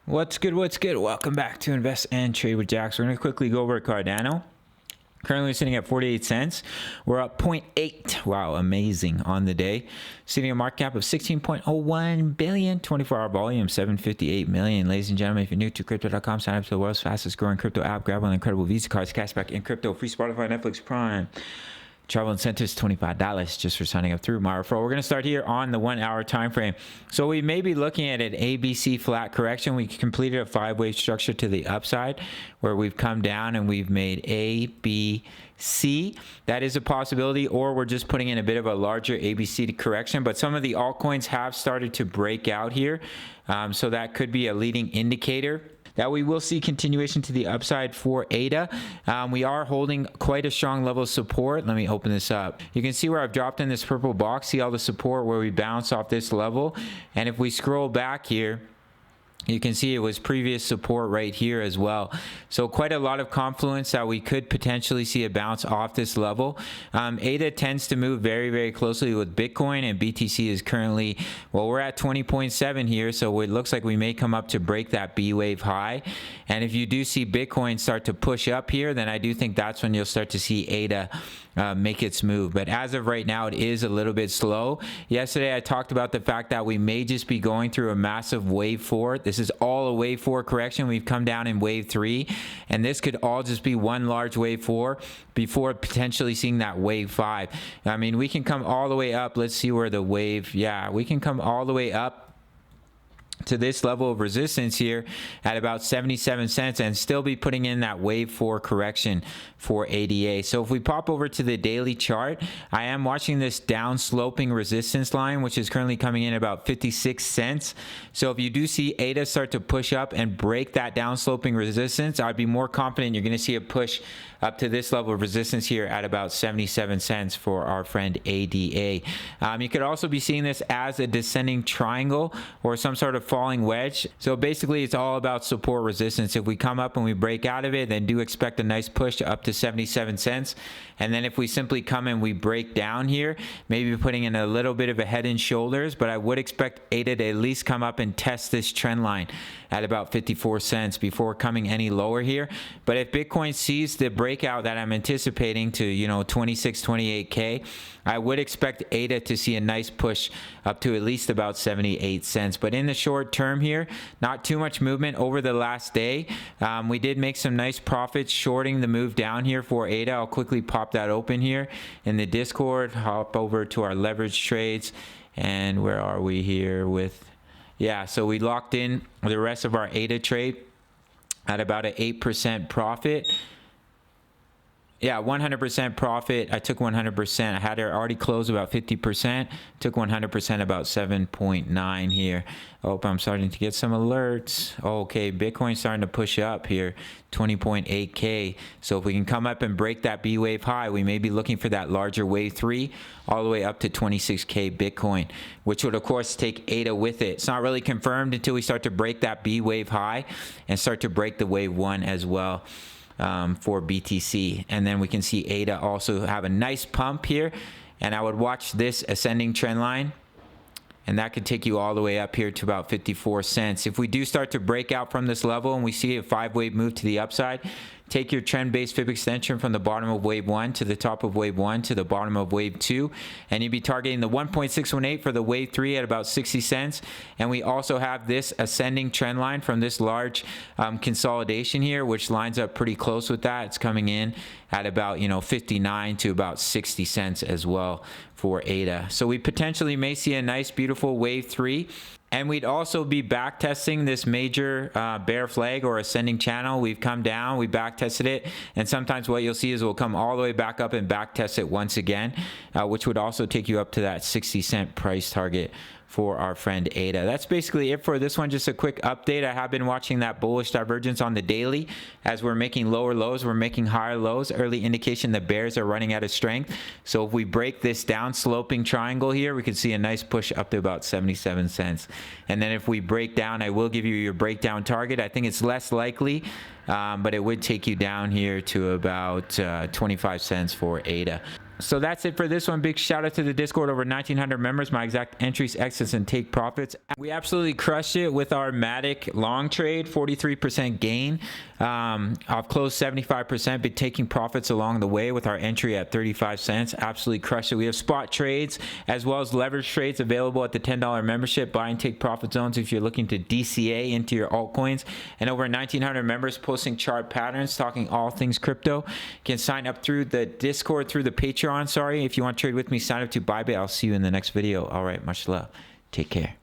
What's good? What's good? Welcome back to Invest and Trade with Jax. We're going to quickly go over Cardano. Currently sitting at 48 cents. We're up 0.8. Wow, amazing on the day. Sitting a market cap of 16.01 billion, 24-hour volume, 758 million. Ladies and gentlemen, if you're new to crypto.com, sign up to the world's fastest growing crypto app. Grab one incredible Visa cards, cashback in crypto, free Spotify, Netflix, Prime. Travel incentives $25 just for signing up through my referral. We're going to start here on the 1 hour time frame. So we may be looking at an ABC flat correction. We completed a 5-wave structure to the upside where we've come down and we've made A, B, C. That is a possibility, or we're just putting in a bit of a larger ABC correction. But some of the altcoins have started to break out here. So that could be a leading indicator that we will see continuation to the upside for ADA. We are holding quite a strong level of support. Let me open this up. You can see where I've dropped in this purple box. See all the support where we bounce off this level. And if we scroll back here, you can see it was previous support right here as well. So quite a lot of confluence that we could potentially see a bounce off this level. ADA tends to move very, very closely with Bitcoin, and BTC is currently, well, we're at 20.7 here. So it looks like we may come up to break that B wave high. And if you do see Bitcoin start to push up here, then I do think that's when you'll start to see ADA make its move. But as of right now, it is a little bit slow. Yesterday, I talked about the fact that we may just be going through a massive wave 4. This is all a wave 4 correction. We've come down in wave 3, and this could all just be one large wave 4 before potentially seeing that wave 5. I mean, we can come all the way up. Let's see where the wave, we can come all the way up to this level of resistance here at about 77 cents and still be putting in that wave 4 correction for ADA. So if we pop over to the daily chart, I am watching this down sloping resistance line, which is currently coming in about 56 cents. So if you do see ADA start to push up and break that down sloping resistance, I'd be more confident you're going to see a push up to this level of resistance here at about 77 cents for our friend ADA. You could also be seeing this as a descending triangle or some sort of falling wedge. So basically it's all about support resistance. If we come up and we break out of it, then do expect a nice push up to 77 cents. And then if we simply come and we break down here, maybe putting in a little bit of a head and shoulders, but I would expect ADA to at least come up and test this trend line at about 54 cents before coming any lower here. But if Bitcoin sees the breakout that I'm anticipating to, 26, 28K, I would expect ADA to see a nice push up to at least about 78 cents. But in the short term here, not too much movement over the last day. We did make some nice profits shorting the move down here for ADA. I'll quickly pop that open here in the Discord, hop over to our leverage trades. And where are we here with, so we locked in the rest of our ADA trade at about an 8% profit. 100% profit. I took 100%. I had it already closed about 50%. Took 100% about 7.9 here. Oh, I'm starting to get some alerts. Okay, Bitcoin's starting to push up here, 20.8K. So if we can come up and break that B wave high, we may be looking for that larger wave 3 all the way up to 26K Bitcoin, which would of course take ADA with it. It's not really confirmed until we start to break that B wave high and start to break the wave 1 as well. For BTC, and then we can see ADA also have a nice pump here, and I would watch this ascending trend line, and that could take you all the way up here to about 54 cents. If we do start to break out from this level and we see a 5-wave move to the upside, take your trend-based fib extension from the bottom of wave 1 to the top of wave 1 to the bottom of wave 2, and you'd be targeting the 1.618 for the wave 3 at about 60 cents. And we also have this ascending trend line from this large consolidation here, which lines up pretty close with that. It's coming in at about 59 to about 60 cents as well for ADA. So we potentially may see a nice beautiful wave 3. And we'd also be back testing this major bear flag or ascending channel. We've come down, we back tested it, and sometimes what you'll see is we'll come all the way back up and back test it once again, which would also take you up to that 60-cent price target for our friend ADA. That's basically it for this one. Just a quick update. I have been watching that bullish divergence on the daily. As we're making lower lows, we're making higher lows. Early indication the bears are running out of strength. So if we break this down sloping triangle here, we could see a nice push up to about 77 cents. And then if we break down, I will give you your breakdown target. I think it's less likely, but it would take you down here to about 25 cents for ADA. So that's it for this one. Big shout out to the Discord, over 1,900 members. My exact entries, exits, and take profits. We absolutely crushed it with our Matic long trade, 43% gain. I've closed 75%, but taking profits along the way with our entry at 35 cents. Absolutely crushed it. We have spot trades as well as leverage trades available at the $10 membership. Buy and take profit zones if you're looking to DCA into your altcoins. And over 1,900 members posting chart patterns, talking all things crypto. You can sign up through the Discord, through the Patreon. Sorry, if you want to trade with me, sign up to Bybit. I'll see you in the next video. All right, much love. Take care.